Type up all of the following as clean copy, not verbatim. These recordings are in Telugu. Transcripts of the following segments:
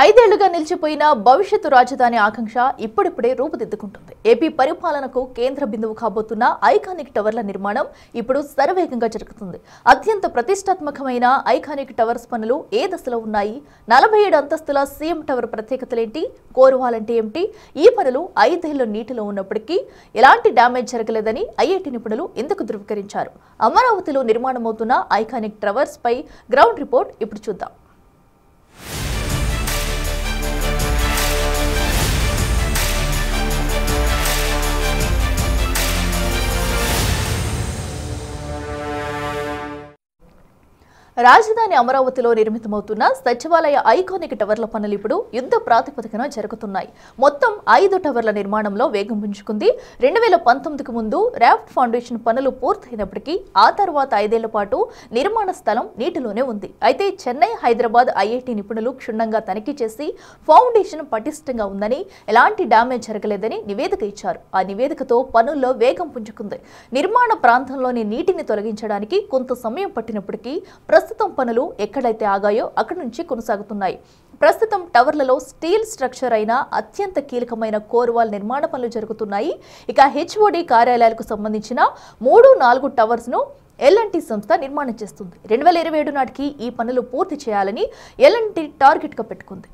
ఐదేళ్లుగా నిలిచిపోయిన భవిష్యత్తు రాజధాని ఆకాంక్ష ఇప్పుడిప్పుడే రూపుదిద్దుకుంటుంది. ఏపీ పరిపాలనకు కేంద్ర బిందువు కాబోతున్న ఐకానిక్ టవర్ల నిర్మాణం ఇప్పుడు శరవేగంగా జరుగుతుంది. అత్యంత ప్రతిష్టాత్మకమైన ఐకానిక్ టవర్స్ పనులు ఏ దశలో ఉన్నాయి? 47 అంతస్తుల సీఎం టవర్ ప్రత్యేకతలేంటి? కోరువాలంటే ఏమిటి? ఈ పనులు 5 ఏళ్ల నీటిలో ఉన్నప్పటికీ ఎలాంటి డ్యామేజ్ జరగలేదని ఐఐటీ నిపుణులు ఎందుకు ధృవీకరించారు? అమరావతిలో నిర్మాణమవుతున్న ఐకానిక్ టవర్స్ పై గ్రౌండ్ రిపోర్ట్ ఇప్పుడు చూద్దాం. రాజధాని అమరావతిలో నిర్మితమవుతున్న సచివాలయ ఐకానిక్ టవర్ల పనులు ఇప్పుడు యుద్ధ ప్రాతిపదికన జరుగుతున్నాయి. మొత్తం 5 టవర్ల నిర్మాణంలో వేగం పుంజుకుంది. 2019కు ముందు రాఫ్ట్ ఫౌండేషన్ పనులు పూర్తయినప్పటికీ ఆ తర్వాత 5 ఏళ్ల పాటు నిర్మాణ స్థలం నీటిలోనే ఉంది. అయితే చెన్నై, హైదరాబాద్ ఐఐటీ నిపుణులు క్షుణ్ణంగా తనిఖీ చేసి ఫౌండేషన్ పటిష్టంగా ఉందని, ఎలాంటి డ్యామేజ్ జరగలేదని నివేదిక ఇచ్చారు. ఆ నివేదికతో పనుల్లో వేగం పుంజుకుంది. నిర్మాణ ప్రాంతంలోని నీటిని తొలగించడానికి కొంత సమయం పట్టినప్పటికీ ప్రస్తుతం పనులు ఎక్కడైతే ఆగాయో అక్కడి నుంచి కొనసాగుతున్నాయి. ప్రస్తుతం టవర్లలో స్టీల్ స్ట్రక్చర్ అయిన అత్యంత కీలకమైన కోర్ వాల్ నిర్మాణ పనులు జరుగుతున్నాయి. ఇక హెచ్ఓడి కార్యాలయాలకు సంబంధించిన 3-4 టవర్స్ ను ఎల్ఎన్టీ సంస్థ నిర్మాణం చేస్తుంది. 2027 నాటికి ఈ పనులు పూర్తి చేయాలని ఎల్ఎన్టీ టార్గెట్ గా పెట్టుకుంది.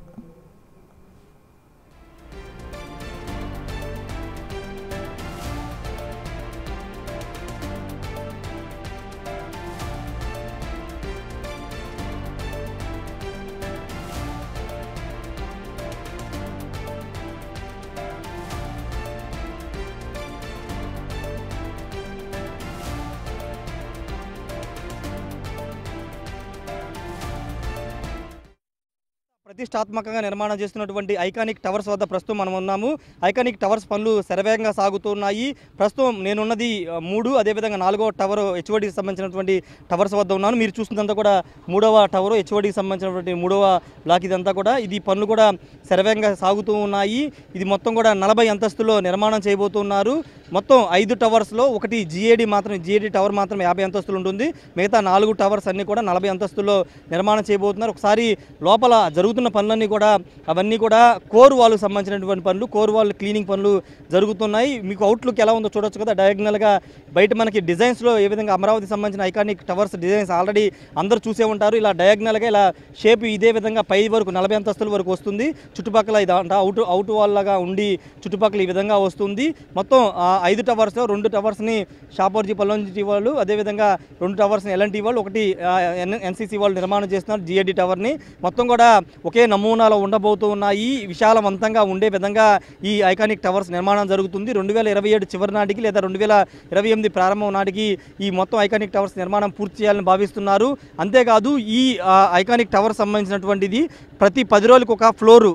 ప్రతిష్టాత్మకంగా నిర్మాణం చేస్తున్నటువంటి ఐకానిక్ టవర్స్ వద్ద ప్రస్తుతం మనం ఉన్నాము. ఐకానిక్ టవర్స్ పనులు శరవేగంగా సాగుతున్నాయి. ప్రస్తుతం నేనున్నది 3, అదేవిధంగా 4వ టవర్ హెచ్ఓడికి సంబంధించినటువంటి టవర్స్ వద్ద ఉన్నాను. మీరు చూసినంతా కూడా 3వ టవర్ హెచ్ఓడికి సంబంధించినటువంటి 3వ బ్లాక్ ఇదంతా కూడా. ఇది పనులు కూడా శరవేగంగా సాగుతూ ఉన్నాయి. ఇది మొత్తం కూడా 40 అంతస్తుల్లో నిర్మాణం చేయబోతున్నారు. మొత్తం 5 టవర్స్లో ఒకటి జిఏడి టవర్ మాత్రం 50 అంతస్తులు ఉంటుంది. మిగతా 4 టవర్స్ అన్నీ కూడా 40 అంతస్తుల్లో నిర్మాణం చేయబోతున్నారు. ఒకసారి లోపల జరుగుతున్న పనులన్నీ కూడా అవన్నీ కూడా కోర్ వాల్కు సంబంధించినటువంటి పనులు, కోర్ వాల్ క్లీనింగ్ పనులు జరుగుతున్నాయి. మీకు అవుట్లుక్ ఎలా ఉందో చూడొచ్చు కదా. డయాగ్నల్గా బయట మనకి డిజైన్స్లో ఏ విధంగా అమరావతికి సంబంధించిన ఐకానిక్ టవర్స్ డిజైన్స్ ఆల్రెడీ అందరూ చూసే ఉంటారు. ఇలా డయాగ్నల్గా ఇలా షేప్ ఇదే విధంగా పై వరకు 40 అంతస్తుల వరకు వస్తుంది. చుట్టుపక్కల ఇదంతా అవుట్ వాల్ లాగా ఉండి చుట్టుపక్కల ఈ విధంగా వస్తుంది. మొత్తం 5 టవర్స్లో 2 టవర్స్ని షాపర్జీ పల్లంజీ వాళ్ళు, అదేవిధంగా 2 టవర్స్ని ఎల్ఎన్టీ వాళ్ళు, ఒకటి ఎన్సీసీ వాళ్ళు నిర్మాణం చేస్తున్నారు జిఏడి టవర్ని. మొత్తం కూడా ఒకే నమూనాలో ఉండబోతూ ఉన్నాయి. విశాలవంతంగా ఉండే విధంగా ఈ ఐకానిక్ టవర్స్ నిర్మాణం జరుగుతుంది. 2027 చివరి నాటికి లేదా 2028 ప్రారంభం నాటికి ఈ మొత్తం ఐకానిక్ టవర్స్ నిర్మాణం పూర్తి చేయాలని భావిస్తున్నారు. అంతేకాదు ఈ ఐకానిక్ టవర్ సంబంధించినటువంటిది ప్రతి 10 రోజులకు ఒక ఫ్లోరు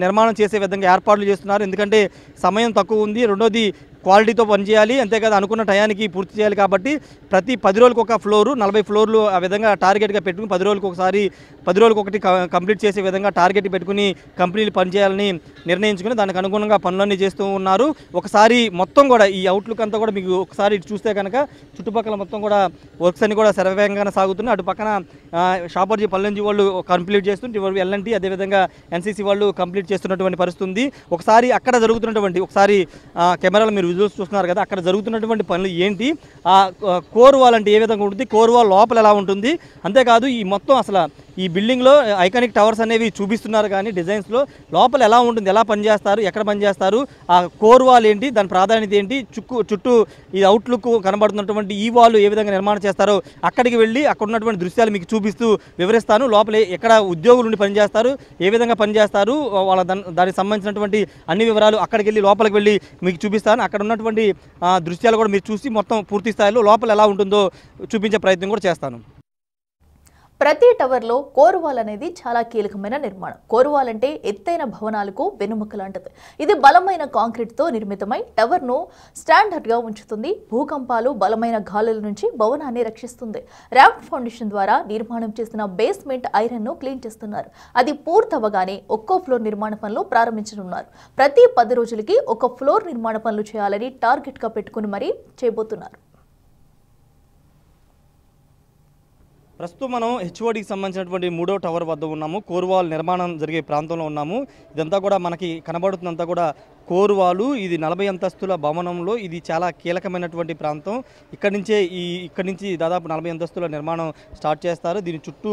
నిర్మాణం చేసే విధంగా ఏర్పాట్లు చేస్తున్నారు. ఎందుకంటే సమయం తక్కువ ఉంది. రెండోది క్వాలిటీతో పనిచేయాలి, అంతేకాదు అనుకున్న టయానికి పూర్తి చేయాలి. కాబట్టి ప్రతి 10 రోజులకు ఒక ఫ్లోరు, 40 ఫ్లోర్లు ఆ విధంగా టార్గెట్గా పెట్టుకుని 10 రోజులకు ఒకసారి 10 రోజులకు ఒకటి కంప్లీట్ చేసే విధంగా టార్గెట్ పెట్టుకుని కంపెనీలు పనిచేయాలని నిర్ణయించుకుని దానికి అనుగుణంగా పనులన్నీ చేస్తూ ఉన్నారు. ఒకసారి మొత్తం కూడా ఈ అవుట్లుక్ అంతా కూడా మీకు ఒకసారి చూస్తే కనుక చుట్టుపక్కల మొత్తం కూడా వర్క్స్ అన్ని కూడా శరవేగంగా సాగుతున్నాయి. అటు పక్కన షాపర్జీ పల్లెంజీ వాళ్ళు కంప్లీట్ చేస్తుంటే ఎల్ఎన్టీ అదేవిధంగా ఎన్సీసీ వాళ్ళు కంప్లీట్ చేస్తున్నటువంటి పరిస్థితి ఉంది. ఒకసారి అక్కడ జరుగుతున్నటువంటి ఒకసారి కెమెరాలో మీరు విజువల్స్ చూస్తున్నారు కదా, అక్కడ జరుగుతున్నటువంటి పనులు ఏంటి, ఆ కోర్ వాల్ అంటే ఏ విధంగా ఉంటుంది, కోర్ వాల్ లోపల ఎలా ఉంటుంది, అంతేకాదు ఈ మొత్తం అసలు ఈ బిల్డింగ్లో ఐకానిక్ టవర్స్ అనేవి చూపిస్తున్నారు కానీ డిజైన్స్లో లోపల ఎలా ఉంటుంది, ఎలా పనిచేస్తారు, ఎక్కడ పనిచేస్తారు, ఆ కోర్ వాల్ ఏంటి, దాని ప్రాధాన్యత ఏంటి, చుట్టూ ఈ అవుట్లుక్ కనబడుతున్నటువంటి ఈ వాల్ ఏ విధంగా నిర్మాణం చేస్తారో అక్కడికి వెళ్ళి అక్కడ ఉన్నటువంటి దృశ్యాలు మీకు చూపిస్తూ వివరిస్తాను. లోపల ఎక్కడ ఉద్యోగులు ఉండి పనిచేస్తారు, ఏ విధంగా పనిచేస్తారు, వాళ్ళ దానికి సంబంధించినటువంటి అన్ని వివరాలు అక్కడికి వెళ్ళి లోపలికి వెళ్ళి మీకు చూపిస్తాను. అక్కడ ఉన్నటువంటి దృశ్యాలు కూడా మీరు చూసి మొత్తం పూర్తి స్థాయిలో లోపల ఎలా ఉంటుందో చూపించే ప్రయత్నం కూడా చేస్తాను. ప్రతి టవర్లో కోరువాల్ అనేది చాలా కీలకమైన నిర్మాణం. కోరువాల్ అంటే ఎత్తైన భవనాలకు వెన్నుముక లాంటిది. ఇది బలమైన కాంక్రీట్తో నిర్మితమై టవర్ను స్టాండర్డ్గా ఉంచుతుంది. భూకంపాలు, బలమైన గాలుల నుంచి భవనాన్ని రక్షిస్తుంది. రాఫ్ట్ ఫౌండేషన్ ద్వారా నిర్మాణం చేసిన బేస్మెంట్ ఐరన్ను క్లీన్ చేస్తున్నారు. అది పూర్తవగానే ఒక్కో ఫ్లోర్ నిర్మాణ పనులు ప్రారంభించనున్నారు. ప్రతి 10 రోజులకి ఒక ఫ్లోర్ నిర్మాణ పనులు చేయాలని టార్గెట్గా పెట్టుకుని మరీ చేయబోతున్నారు. ప్రస్తుతం మనం హెచ్ఓడికి సంబంధించినటువంటి 3వ టవర్ వద్ద ఉన్నాము. కోర్వాల్ నిర్మాణం జరిగే ప్రాంతంలో ఉన్నాము. ఇదంతా కూడా మనకి కనబడుతుందంతా కూడా కోర్వాలు. ఇది 40 అంతస్తుల భవనంలో ఇది చాలా కీలకమైనటువంటి ప్రాంతం. ఇక్కడి నుంచి దాదాపు 40 అంతస్తుల నిర్మాణం స్టార్ట్ చేస్తారు. దీని చుట్టూ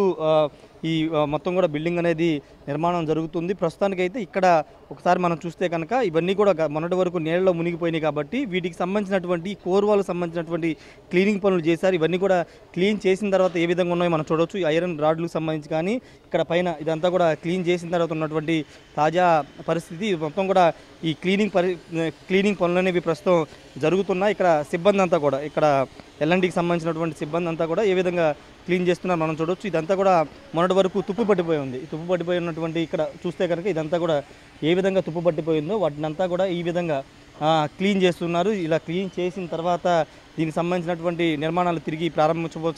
మొత్తం కూడా బిల్డింగ్ అనేది నిర్మాణం జరుగుతుంది. ప్రస్తుతానికైతే ఇక్కడ ఒకసారి మనం చూస్తే కనుక ఇవన్నీ కూడా మొన్నటి వరకు నీళ్ళలో మునిగిపోయినాయి కాబట్టి వీటికి సంబంధించినటువంటి కోర్వాలకు సంబంధించినటువంటి క్లీనింగ్ పనులు చేశారు. ఇవన్నీ కూడా క్లీన్ చేసిన తర్వాత ఏ విధంగా ఉన్నాయో మనం చూడవచ్చు. ఈ ఐరన్ రాడ్లకు సంబంధించి కానీ ఇక్కడ పైన ఇదంతా కూడా క్లీన్ చేసిన తర్వాత ఉన్నటువంటి తాజా పరిస్థితి. మొత్తం కూడా ఈ క్లీనింగ్ పనులు అనేవి ప్రస్తుతం జరుగుతున్నాయి. ఇక్కడ సిబ్బంది అంతా కూడా ఇక్కడ ఎల్ఎన్టీకి సంబంధించినటువంటి సిబ్బంది అంతా కూడా ఏ విధంగా క్లీన్ చేస్తున్నారు మనం చూడవచ్చు. ఇదంతా కూడా మొన్నటి వరకు తుప్పు పట్టిపోయి ఉంది. తుప్పు పట్టిపోయి ఉన్నటువంటి ఇక్కడ చూస్తే కనుక ఇదంతా కూడా ఏ విధంగా తుప్పు పట్టిపోయిందో వాటిని అంతా కూడా ఈ విధంగా క్లీన్ చేస్తున్నారు. ఇలా క్లీన్ చేసిన తర్వాత దీనికి సంబంధించినటువంటి నిర్మాణాలు తిరిగి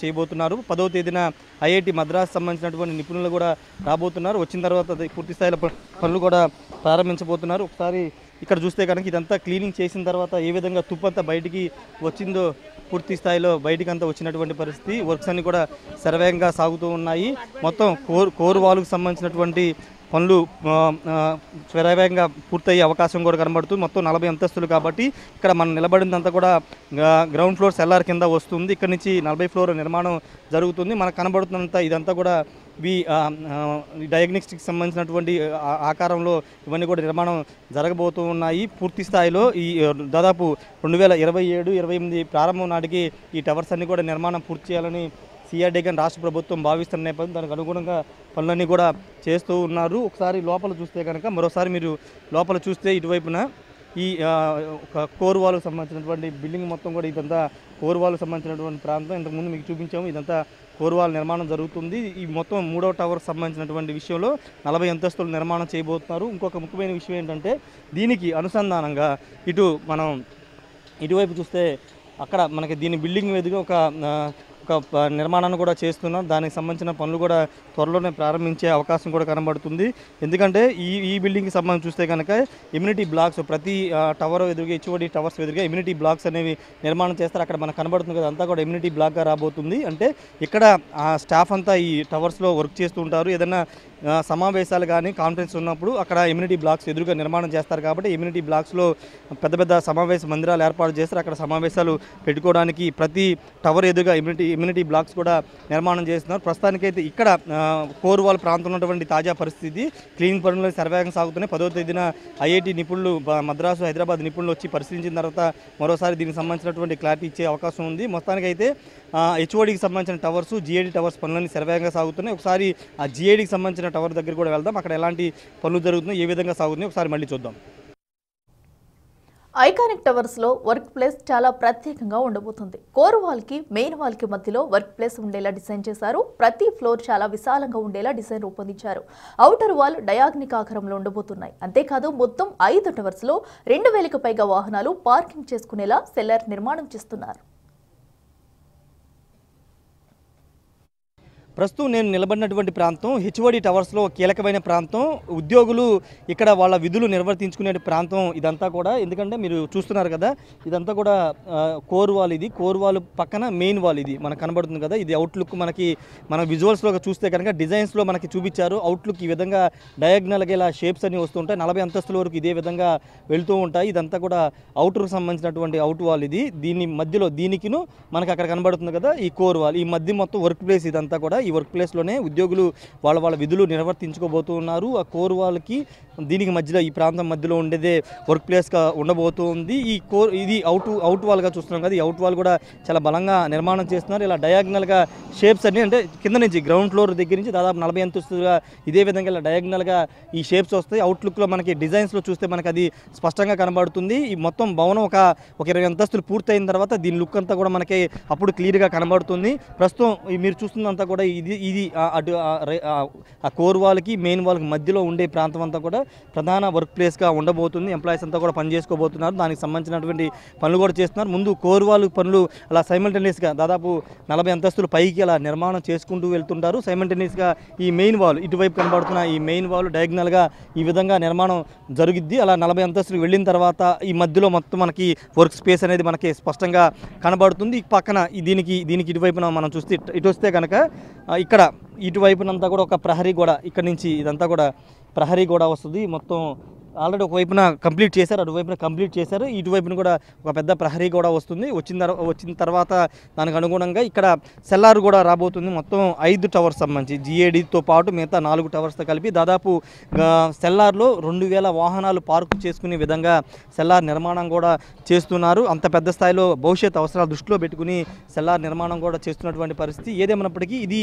చేయబోతున్నారు. 10వ తేదీన ఐఐటి మద్రాస్ సంబంధించినటువంటి నిపుణులు కూడా రాబోతున్నారు. వచ్చిన తర్వాత పూర్తి స్థాయిలో పనులు కూడా ప్రారంభించబోతున్నారు. ఒకసారి ఇక్కడ చూస్తే కనుక ఇదంతా క్లీనింగ్ చేసిన తర్వాత ఏ విధంగా తుప్పంతా బయటికి వచ్చిందో పూర్తి స్థాయిలో బయటికి అంతా వచ్చినటువంటి పరిస్థితి. వర్క్స్ అన్ని కూడా శరవేగంగా సాగుతూ ఉన్నాయి. మొత్తం కోర్ వాల్కు సంబంధించినటువంటి పనులు శరవేగంగా పూర్తయ్యే అవకాశం కూడా కనబడుతుంది. మొత్తం 40 అంతస్తులు కాబట్టి ఇక్కడ మనం నిలబడిందంతా కూడా గ్రౌండ్ ఫ్లోర్ సెల్లార్ కింద వస్తుంది. ఇక్కడ నుంచి 40 ఫ్లోర్ నిర్మాణం జరుగుతుంది. మనకు కనబడుతున్నంత ఇదంతా కూడా డయాగ్నోస్టిక్స్ సంబంధించినటువంటి ఆకారంలో ఇవన్నీ కూడా నిర్మాణం జరగబోతూ ఉన్నాయి. పూర్తి స్థాయిలో ఈ దాదాపు 2027-28 ప్రారంభం నాటికి ఈ టవర్స్ అన్ని కూడా నిర్మాణం పూర్తి చేయాలని సిఆర్డీగా రాష్ట్ర ప్రభుత్వం భావిస్తున్న నేపథ్యం దానికి అనుగుణంగా పనులన్నీ కూడా చేస్తూ ఉన్నారు. ఒకసారి లోపల చూస్తే కనుక మరోసారి మీరు లోపల చూస్తే ఇటువైపున ఈ కోర్వాల్కు సంబంధించినటువంటి బిల్డింగ్ మొత్తం కూడా ఇదంతా కోర్వాల్కు సంబంధించినటువంటి ప్రాంతం. ఇంతకుముందు మీకు చూపించాము. ఇదంతా కోర్వాల్ నిర్మాణం జరుగుతుంది. ఈ మొత్తం 3వ టవర్కి సంబంధించినటువంటి విషయంలో 40 అంతస్తులు నిర్మాణం చేయబోతున్నారు. ఇంకొక ముఖ్యమైన విషయం ఏంటంటే దీనికి అనుసంధానంగా ఇటువైపు చూస్తే అక్కడ మనకి దీని బిల్డింగ్ మీదుగా ఒక నిర్మాణాన్ని కూడా చేస్తున్నాం. దానికి సంబంధించిన పనులు కూడా త్వరలోనే ప్రారంభించే అవకాశం కూడా కనబడుతుంది. ఎందుకంటే ఈ బిల్డింగ్కి సంబంధించి చూస్తే కనుక ఇమ్యూనిటీ బ్లాక్స్ ప్రతి టవర్ ఎదురుగా హెచ్ఓడి టవర్స్ ఎదురుగా ఇమ్యూనిటీ బ్లాక్స్ అనేవి నిర్మాణం చేస్తారు. అక్కడ మనకు కనబడుతుంది కదా అంతా కూడా ఇమ్యూనిటీ బ్లాక్గా రాబోతుంది. అంటే ఇక్కడ స్టాఫ్ అంతా ఈ టవర్స్లో వర్క్ చేస్తూ ఉంటారు. ఏదైనా సమావేశాలు కానీ కాన్ఫరెన్స్ ఉన్నప్పుడు అక్కడ ఇమ్యూనిటీ బ్లాక్స్ ఎదురుగా నిర్మాణం చేస్తారు. కాబట్టి ఇమ్యూనిటీ బ్లాక్స్లో పెద్ద పెద్ద సమావేశ మందిరాలు ఏర్పాటు చేస్తారు. అక్కడ సమావేశాలు పెట్టుకోవడానికి ప్రతి టవర్ ఎదురుగా ఇమ్యూనిటీ బ్లాక్స్ కూడా నిర్మాణం చేస్తున్నారు. ప్రస్తుతానికైతే ఇక్కడ కోర్వాల్ ప్రాంతంలో ఉన్నటువంటి తాజా పరిస్థితి క్లీనింగ్ పనులు శరవేగంగా సాగుతున్నాయి. 10వ తేదీన ఐఐటి నిపుణులు మద్రాసు హైదరాబాద్ నిపుణులు వచ్చి పరిశీలించిన తర్వాత మరోసారి దీనికి సంబంధించినటువంటి క్లారిటీ ఇచ్చే అవకాశం ఉంది. మొత్తానికైతే హెచ్ఓడికి సంబంధించిన టవర్స్ జిఐడి టవర్స్ పనులన్నీ శరవేగంగా సాగుతున్నాయి. ఒకసారి ఆ జిఐడికి సంబంధించిన టవర్ దగ్గర కూడా వెళ్దాం. అక్కడ ఎలాంటి పనులు జరుగుతున్నాయి, ఏ విధంగా సాగుతున్నాయి ఒకసారి మళ్ళీ చూద్దాం. ఐకానిక్ టవర్స్ లో వర్క్ ప్లేస్ చాలా ప్రత్యేకంగా ఉండబోతుంది. కోర్ వాల్ కి మెయిన్ వాల్ కి మధ్యలో వర్క్ ప్లేస్ ఉండేలా డిజైన్ చేశారు. ప్రతి ఫ్లోర్ చాలా విశాలంగా ఉండేలా డిజైన్ రూపొందించారు. ఔటర్ వాల్ డయాగ్నిక్ ఆకారంలో ఉండబోతున్నాయి. అంతేకాదు మొత్తం 5 టవర్స్ లో 2000కు పైగా వాహనాలు పార్కింగ్ చేసుకునేలా సెల్లర్ నిర్మాణం చేస్తున్నారు. ప్రస్తుతం నేను నిలబడినటువంటి ప్రాంతం హెచ్ఓడి టవర్స్లో కీలకమైన ప్రాంతం. ఉద్యోగులు ఇక్కడ వాళ్ళ విధులు నిర్వర్తించుకునే ప్రాంతం ఇదంతా కూడా. ఎందుకంటే మీరు చూస్తున్నారు కదా ఇదంతా కూడా కోర్ వాల్. ఇది కోర్ వాల్ పక్కన మెయిన్ వాల్ ఇది మనకు కనబడుతుంది కదా. ఇది అవుట్లుక్ మన విజువల్స్లో చూస్తే కనుక డిజైన్స్లో మనకి చూపించారు. అవుట్లుక్ ఈ విధంగా డయాగ్నల్గా ఇలా షేప్స్ అన్ని వస్తుంటాయి. 40 అంతస్తుల వరకు ఇదే విధంగా వెళ్తూ ఉంటాయి. ఇదంతా కూడా అవుటర్కి సంబంధించినటువంటి అవుట్ వాల్ ఇది. దీని మధ్యలో దీనికిను మనకి అక్కడ కనబడుతుంది కదా ఈ కోర్ వాల్. ఈ మధ్య మొత్తం వర్క్ ప్లేస్ ఇదంతా కూడా. ఈ వర్క్ ప్లేస్లోనే ఉద్యోగులు వాళ్ళ విధులు నిర్వర్తించుకోబోతున్నారు. ఆ కోర్ వాల్కి దీనికి మధ్యలో ఈ ప్రాంతం మధ్యలో ఉండేదే వర్క్ ప్లేస్గా ఉండబోతుంది. ఇది అవుట్ వాల్గా చూస్తున్నాం కదా. ఈ అవుట్ వాల్ కూడా చాలా బలంగా నిర్మాణం చేస్తున్నారు. ఇలా డయాగ్నల్గా షేప్స్ అన్ని అంటే కింద నుంచి గ్రౌండ్ ఫ్లోర్ దగ్గర నుంచి దాదాపు 40 అంతస్తులుగా ఇదే విధంగా ఇలా డయాగ్నల్గా ఈ షేప్స్ వస్తాయి. అవుట్లుక్లో మనకి డిజైన్స్లో చూస్తే మనకి అది స్పష్టంగా కనబడుతుంది. ఈ మొత్తం భవనం ఒక 20 అంతస్తులు పూర్తయిన తర్వాత దీని లుక్ అంతా కూడా మనకి అప్పుడు క్లియర్గా కనబడుతుంది. ప్రస్తుతం మీరు చూస్తున్నంతా కూడా ఇది అటు ఆ కోర్ వాల్కి మెయిన్ వాల్కి మధ్యలో ఉండే ప్రాంతం అంతా కూడా ప్రధాన వర్క్ ప్లేస్గా ఉండబోతుంది. ఎంప్లాయీస్ అంతా కూడా పనిచేసుకోబోతున్నారు. దానికి సంబంధించినటువంటి పనులు కూడా చేస్తున్నారు. ముందు కోర్ వాల్ పనులు అలా సైమల్టేనియస్గా దాదాపు 40 అంతస్తులు పైకి అలా నిర్మాణం చేసుకుంటూ వెళ్తుంటారు. సైమల్టేనియస్గా ఈ మెయిన్ వాల్ ఇటువైపు కనబడుతున్న ఈ మెయిన్ వాల్ డయాగ్నల్గా ఈ విధంగా నిర్మాణం జరుగుద్ది. అలా 40 అంతస్తులు వెళ్ళిన తర్వాత ఈ మధ్యలో మొత్తం మనకి వర్క్ స్పేస్ అనేది మనకి స్పష్టంగా కనబడుతుంది. ఈ పక్కన దీనికి ఇటువైపున మనం చూస్తే ఇటు వస్తే కనుక ఇక్కడ ఇటువైపునంతా కూడా ఒక ప్రహరీ గోడ, ఇక్కడ నుంచి ఇదంతా కూడా ప్రహరీ గోడ వస్తుంది. మొత్తం ఆల్రెడీ ఒకవైపున కంప్లీట్ చేశారు, అటువైపున కంప్లీట్ చేశారు, ఇటువైపున కూడా ఒక పెద్ద ప్రహరీ కూడా వస్తుంది. వచ్చిన తర్వాత దానికి అనుగుణంగా ఇక్కడ సెల్లార్ కూడా రాబోతుంది. మొత్తం 5 టవర్స్ సంబంధించి జిఏడితో పాటు మిగతా 4 టవర్స్తో కలిపి దాదాపు సెల్లార్లో 2000 వాహనాలు పార్కు చేసుకునే విధంగా సెల్లార్ నిర్మాణం కూడా చేస్తున్నారు. అంత పెద్ద స్థాయిలో భవిష్యత్ అవసరాలు దృష్టిలో పెట్టుకుని సెల్లార్ నిర్మాణం కూడా చేస్తున్నటువంటి పరిస్థితి. ఏదేమైనప్పటికీ ఇది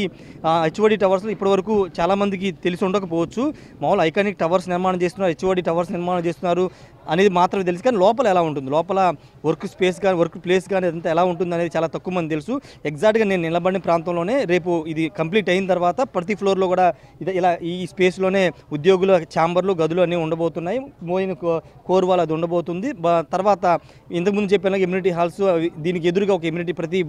హెచ్ఓడి టవర్స్లో ఇప్పటివరకు చాలామందికి తెలిసి ఉండకపోవచ్చు. మామూలు ఐకానిక్ టవర్స్ నిర్మాణం చేస్తున్నారు, హెచ్ఓడి టవర్స్ నిర్మాణం చేస్తున్నారు అనేది మాత్రమే తెలుసు. కానీ లోపల ఎలా ఉంటుంది, లోపల వర్క్ స్పేస్ కానీ వర్క్ ప్లేస్ కానీ అదంతా ఎలా ఉంటుంది అనేది చాలా తక్కువ మంది తెలుసు. ఎగ్జాక్ట్గా నేను నిలబడిన ప్రాంతంలోనే రేపు ఇది కంప్లీట్ అయిన తర్వాత ప్రతి ఫ్లోర్లో కూడా ఇలా ఈ స్పేస్లోనే ఉద్యోగుల ఛాంబర్లు గదులు అన్నీ ఉండబోతున్నాయి. మోయిన కోర్ వాల్ అది ఉండబోతుంది. తర్వాత ఇంతకుముందు చెప్పిన ఇమ్యూనిటీ హాల్స్, దీనికి ఎదురుగా ఒక ఇమ్యూనిటీ ప్రతి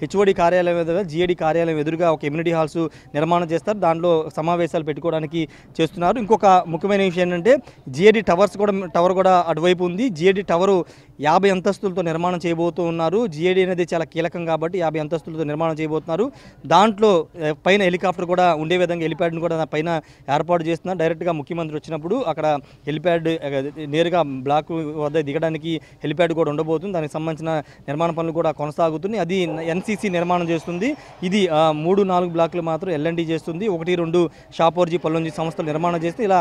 హెచ్ఓడి కార్యాలయం ఎదురుగా జిఏడి కార్యాలయం ఎదురుగా ఒక ఇమ్యూనిటీ హాల్స్ నిర్మాణం చేస్తారు. దాంట్లో సమావేశాలు పెట్టుకోవడానికి చేస్తున్నారు. ఇంకొక ముఖ్యమైన విషయం ఏంటంటే జిఏడి టవర్ కూడా అటువైపు ఉంది. జిఏడి టవరు 50 అంతస్తులతో నిర్మాణం చేయబోతూ ఉన్నారు. జిఏడి అనేది చాలా కీలకం కాబట్టి 50 అంతస్తులతో నిర్మాణం చేయబోతున్నారు. దాంట్లో పైన హెలికాప్టర్ కూడా ఉండే విధంగా హెలిప్యాడ్ని కూడా పైన ఏర్పాటు చేస్తున్నారు. డైరెక్ట్గా ముఖ్యమంత్రి వచ్చినప్పుడు అక్కడ హెలిప్యాడ్ నేరుగా బ్లాక్ వద్ద దిగడానికి హెలిప్యాడ్ కూడా ఉండబోతుంది. దానికి సంబంధించిన నిర్మాణ పనులు కూడా కొనసాగుతుంది. అది ఎన్సీసీ నిర్మాణం చేస్తుంది. ఇది 3-4 బ్లాకులు మాత్రం ఎల్ఎన్టీ చేస్తుంది. 1-2 షాపోర్జీ పల్లొంజీ సంస్థలు నిర్మాణం చేస్తే ఇలా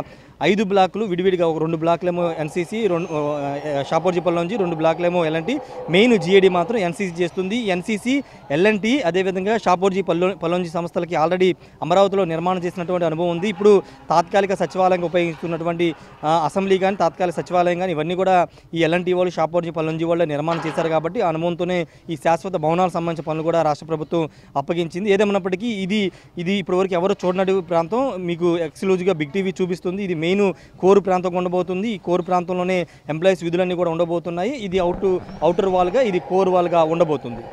5 బ్లాకులు విడివిడిగా, ఒక 2 బ్లాకులేమో NCC, Shapoorji పల్లొంజీ, 2 బ్లాకులేమో L&T. Main GAD మాత్రం ఎన్సీసీ చేస్తుంది. ఎన్సీసీ, ఎల్ఎన్టీ అదేవిధంగా షాపోర్జీ పల్లొంజీ సంస్థలకి ఆల్రెడీ అమరావతిలో నిర్మాణం చేసినటువంటి అనుభవం ఉంది. ఇప్పుడు తాత్కాలిక సచివాలయంగా ఉపయోగిస్తున్నటువంటి అసెంబ్లీ కానీ తాత్కాలిక సచివాలయం కానీ ఇవన్నీ కూడా ఈ ఎల్ఎన్టీ వాళ్ళు షాపోర్జీ పల్లొంజీ వాళ్ళే నిర్మాణం చేశారు కాబట్టి ఆ అనుభవంతోనే ఈ శాశ్వత భవనాలకు సంబంధించిన పనులు కూడా రాష్ట్ర ప్రభుత్వం అప్పగించింది. ఏదేమన్నప్పటికీ ఇది ఇప్పటివరకు ఎవరు చూడనటి ప్రాంతం మీకు ఎక్స్క్లూజివ్గా బిగ్ టీవీ చూపిస్తుంది. ఇది మెయిన్ కోర్ ప్రాంతం ఉండబోతుంది. ఈ కోర్ ప్రాంతంలోనే ఎంప్లాయీస్ విధులన్నీ కూడా ఉండబోతున్నాయి. ఇది అవుటర్ వాల్గా, ఇది కోర్ వాల్గా ఉండబోతుంది.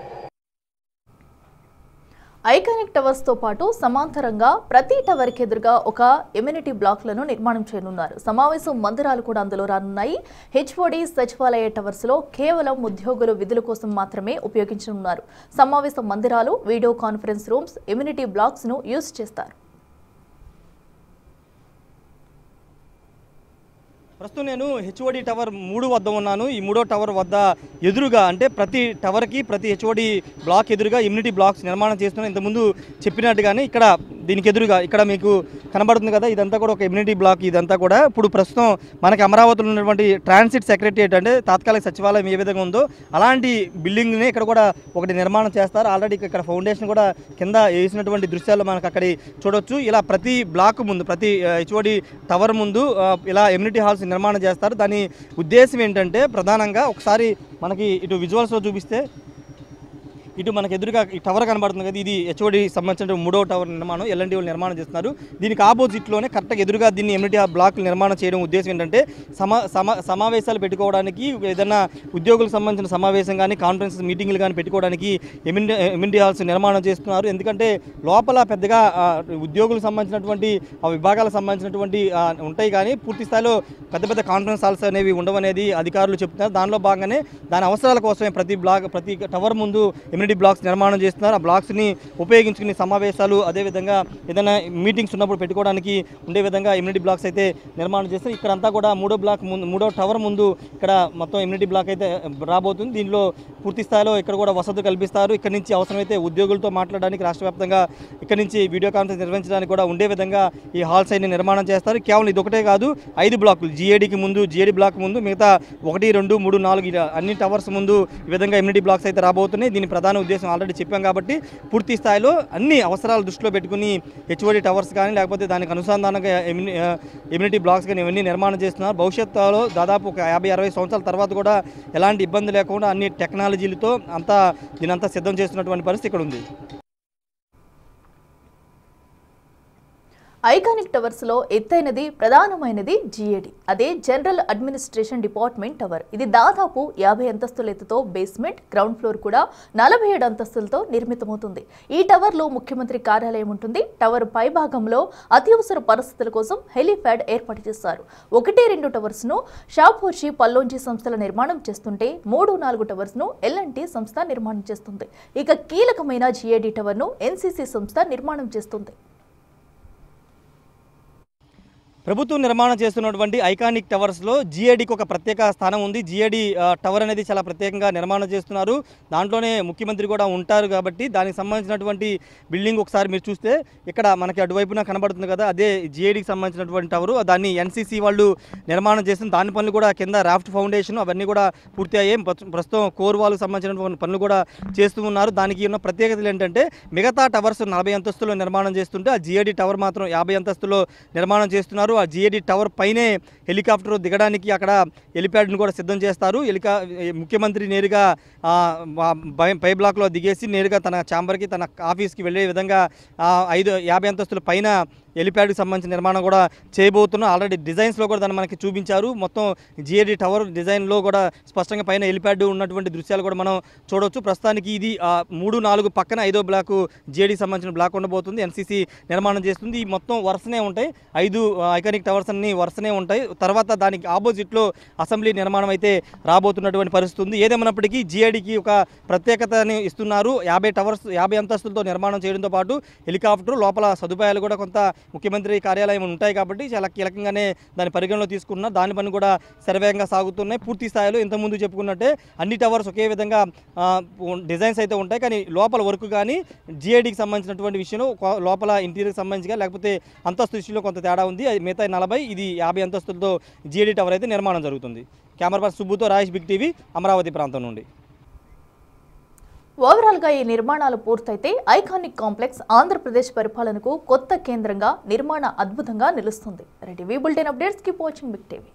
ఐకానిక్ టవర్స్ తో పాటు సమాంతరంగా ప్రతి టవర్ కి ఎదురుగా ఒక ఇమ్యూనిటీ బ్లాక్లను నిర్మాణం చేయనున్నారు. సమావేశం మందిరాలు కూడా అందులో రానున్నాయి. హెచ్ఓడి సచివాలయ టవర్స్ లో కేవలం ఉద్యోగులు విధుల కోసం మాత్రమే ఉపయోగించనున్నారు. సమావేశ మందిరాలు, video conference rooms, immunity blocks ను యూజ్ చేస్తారు. ప్రస్తుతం నేను హెచ్ఓడి టవర్ 3 వద్ద ఉన్నాను. ఈ 3వ టవర్ వద్ద ఎదురుగా, అంటే ప్రతి టవర్కి ప్రతి హెచ్ఓడి బ్లాక్ ఎదురుగా ఇమ్యూనిటీ బ్లాక్స్ నిర్మాణం చేస్తున్నాను. ఇంతకుముందు చెప్పినట్టుగానే ఇక్కడ దీనికి ఎదురుగా ఇక్కడ మీకు కనబడుతుంది కదా, ఇదంతా కూడా ఒక ఇమ్యూనిటీ బ్లాక్. ఇదంతా కూడా ఇప్పుడు ప్రస్తుతం మనకి అమరావతిలో ఉన్నటువంటి ట్రాన్సిట్ సెక్రటరియట్, అంటే తాత్కాలిక సచివాలయం ఏ విధంగా ఉందో అలాంటి బిల్డింగ్ని ఇక్కడ కూడా ఒకటి నిర్మాణం చేస్తారు. ఆల్రెడీ ఇక్కడ ఫౌండేషన్ కూడా కింద వేసినటువంటి దృశ్యాలు మనకు అక్కడ చూడొచ్చు. ఇలా ప్రతి బ్లాక్ ముందు, ప్రతి హెచ్ఓడి టవర్ ముందు ఇలా ఇమ్యూనిటీ హాల్స్ నిర్మాణం చేస్తారు. దాని ఉద్దేశం ఏంటంటే ప్రధానంగా ఒకసారి మనకి ఇటు విజువల్స్లో చూపిస్తే ఇటు మనకు ఎదురుగా ఈ టవర్ కనబడుతుంది కదా, ఇది హెచ్ఓడి సంబంధించిన 3వ టవర్ నిర్మాణం ఎల్ఎన్టీ వాళ్ళు నిర్మాణం చేస్తున్నారు. దీనికి ఆపోజిట్లోనే కరెక్ట్గా ఎదురుగా దీన్ని ఇమ్యూనిటీ బ్లాక్లు నిర్మాణం చేయడం ఉద్దేశం ఏంటంటే సమావేశాలు పెట్టుకోవడానికి, ఏదైనా ఉద్యోగులకు సంబంధించిన సమావేశం కానీ కాన్ఫరెన్స్ మీటింగ్లు కానీ పెట్టుకోవడానికి ఇమ్యూనిటీ హాల్స్ నిర్మాణం చేస్తున్నారు. ఎందుకంటే లోపల పెద్దగా ఉద్యోగులకు సంబంధించినటువంటి ఆ విభాగాలకు సంబంధించినటువంటి ఉంటాయి, కానీ పూర్తి స్థాయిలో పెద్ద కాన్ఫరెన్స్ హాల్స్ అనేవి ఉండవనేది అధికారులు చెప్తున్నారు. దానిలో భాగంగానే దాని అవసరాల కోసమే ప్రతి టవర్ ముందు ఇమ్యూనిటీ బ్లాక్స్ నిర్మాణం చేస్తున్నారు. ఆ బ్లాక్స్ని ఉపయోగించుకుని సమావేశాలు, అదేవిధంగా ఏదైనా మీటింగ్స్ ఉన్నప్పుడు పెట్టుకోవడానికి ఉండే విధంగా ఇమ్యూనిటీ బ్లాక్స్ అయితే నిర్మాణం చేస్తారు. ఇక్కడంతా కూడా 3వ టవర్ ముందు ఇక్కడ మొత్తం ఇమ్యూనిటీ బ్లాక్ అయితే రాబోతుంది. దీనిలో పూర్తి స్థాయిలో ఇక్కడ కూడా వసతులు కల్పిస్తారు. ఇక్కడ నుంచి అవసరమైతే ఉద్యోగులతో మాట్లాడడానికి రాష్ట్ర వ్యాప్తంగా ఇక్కడ నుంచి వీడియో కాన్ఫరెన్స్ నిర్వహించడానికి కూడా ఉండే విధంగా ఈ హాల్స్ అయితే నిర్మాణం చేస్తారు. కేవలం ఇది ఒకటే కాదు, 5 బ్లాకులు జిఏడి బ్లాక్ ముందు మిగతా 1, 2, 3, 4 అన్ని టవర్స్ ముందు ఈ విధంగా ఇమ్యూనిటీ బ్లాక్స్ అయితే రాబోతున్నాయి. దీని ప్రధాన ఉద్దేశం ఆల్రెడీ చెప్పాం కాబట్టి పూర్తి స్థాయిలో అన్ని అవసరాలు దృష్టిలో పెట్టుకుని హెచ్ఓడి టవర్స్ కానీ లేకపోతే దానికి అనుసంధానంగా ఇమ్యూనిటీ బ్లాక్స్ కానీ ఇవన్నీ నిర్మాణం చేస్తున్నారు. భవిష్యత్తులో దాదాపు ఒక 50-60 సంవత్సరాల తర్వాత కూడా ఎలాంటి ఇబ్బంది లేకుండా అన్ని టెక్నాలజీలతో దీనంతా సిద్ధం చేస్తున్నటువంటి పరిస్థితి ఇక్కడ ఉంది. ఐకానిక్ టవర్స్ లో ఎత్తైనది ప్రధానమైనది జిఏడి, అదే జనరల్ అడ్మినిస్ట్రేషన్ డిపార్ట్మెంట్ టవర్. ఇది దాదాపు 50 అంతస్తుల ఎత్తుతో బేస్మెంట్, గ్రౌండ్ ఫ్లోర్ కూడా 47 అంతస్తులతో నిర్మితమవుతుంది. ఈ టవర్ లో ముఖ్యమంత్రి కార్యాలయం ఉంటుంది. టవర్ పై భాగంలో అత్యవసర పరిస్థితుల కోసం హెలిప్యాడ్ ఏర్పాటు చేశారు. 1-2 టవర్స్ ను షాపూర్జీ పల్లోంజీ సంస్థల నిర్మాణం చేస్తుంటే 3-4 టవర్స్ ను ఎల్ఎన్టీ సంస్థ నిర్మాణం చేస్తుంది. ఇక కీలకమైన జిఏడి టవర్ ను ఎన్సీసీ సంస్థ నిర్మాణం చేస్తుంది. ప్రభుత్వం నిర్మాణం చేస్తున్నటువంటి ఐకానిక్ టవర్స్లో జిఏడికి ఒక ప్రత్యేక స్థానం ఉంది. జిఏడి టవర్ అనేది చాలా ప్రత్యేకంగా నిర్మాణం చేస్తున్నారు. దాంట్లోనే ముఖ్యమంత్రి కూడా ఉంటారు కాబట్టి దానికి సంబంధించినటువంటి బిల్డింగ్ ఒకసారి మీరు చూస్తే ఇక్కడ మనకి అటువైపున కనబడుతుంది కదా, అదే జిఏడికి సంబంధించినటువంటి టవరు. దాన్ని ఎన్సీసీ వాళ్ళు నిర్మాణం చేసిన దాని పనులు కూడా కింద రాఫ్ట్ ఫౌండేషన్ అవన్నీ కూడా పూర్తి అయ్యాయి. ప్రస్తుతం కోర్ వాల్కి సంబంధించినటువంటి పనులు కూడా చేస్తూ ఉన్నారు. దానికి ఉన్న ప్రత్యేకతలు ఏంటంటే మిగతా టవర్స్ 40 అంతస్తుల్లో నిర్మాణం చేస్తుంటే ఆ జిఏడి టవర్ మాత్రం 50 అంతస్తుల్లో నిర్మాణం చేస్తున్నారు. ఆ జిఏడి టవర్ పైనే హెలికాప్టర్ దిగడానికి అక్కడ హెలిప్యాడ్ను కూడా సిద్ధం చేస్తారు. ముఖ్యమంత్రి నేరుగా పై బ్లాక్లో దిగేసి నేరుగా తన ఛాంబర్కి తన ఆఫీస్కి వెళ్ళే విధంగా 50 అంతస్తుల పైన హెలిప్యాడ్కి సంబంధించిన నిర్మాణం కూడా చేయబోతున్నాం. ఆల్రెడీ డిజైన్స్లో కూడా దాన్ని మనకి చూపించారు. మొత్తం జిఏడి టవర్ డిజైన్లో కూడా స్పష్టంగా పైన హెలిప్యాడ్ ఉన్నటువంటి దృశ్యాలు కూడా మనం చూడవచ్చు. ప్రస్తుతానికి ఇది 3-4 పక్కన 5వ బ్లాకు జిఏడికి సంబంధించిన బ్లాక్ ఉండబోతుంది. ఎన్సీసీ నిర్మాణం చేస్తుంది. ఈ మొత్తం వరుసనే ఉంటాయి. 5 ఐకానిక్ టవర్స్ అన్ని వరుసనే ఉంటాయి. తర్వాత దానికి ఆపోజిట్లో అసెంబ్లీ నిర్మాణం అయితే రాబోతున్నటువంటి పరిస్థితి ఉంది. ఏదేమన్నప్పటికీ జిఏడికి ఒక ప్రత్యేకతని ఇస్తున్నారు. 50 అంతస్తులతో నిర్మాణం చేయడంతో పాటు హెలికాప్టర్ లోపల సదుపాయాలు కూడా కొంత ముఖ్యమంత్రి కార్యాలయం ఉంటాయి కాబట్టి చాలా కీలకంగానే దాని పరిగణలో తీసుకున్న దాని పని కూడా శరవేగంగా సాగుతున్నాయి. పూర్తి స్థాయిలో ఇంతకుముందు చెప్పుకున్నట్టే అన్ని టవర్స్ ఒకే విధంగా డిజైన్స్ అయితే ఉంటాయి. కానీ లోపల వర్క్ కానీ జిఏడికి సంబంధించినటువంటి విషయంలో లోపల ఇంటీరియర్కి సంబంధించిగా లేకపోతే అంతస్తు విషయంలో కొంత తేడా ఉంది. మిగతా 40 ఇది 50 అంతస్తులతో జిఏడి టవర్ అయితే నిర్మాణం జరుగుతుంది. కెమెరా పర్సన్ సుబ్బుతో రాజేష్, బిగ్ టీవీ, అమరావతి ప్రాంతం నుండి. ఓవరాల్ గా ఈ నిర్మాణాలు పూర్తయితే ఐకానిక్ కాంప్లెక్స్ ఆంధ్రప్రదేశ్ పరిపాలనకు కొత్త కేంద్రంగా నిర్మాణ అద్భుతంగా నిలుస్తుంది. TV bulletin updates keep watching big TV.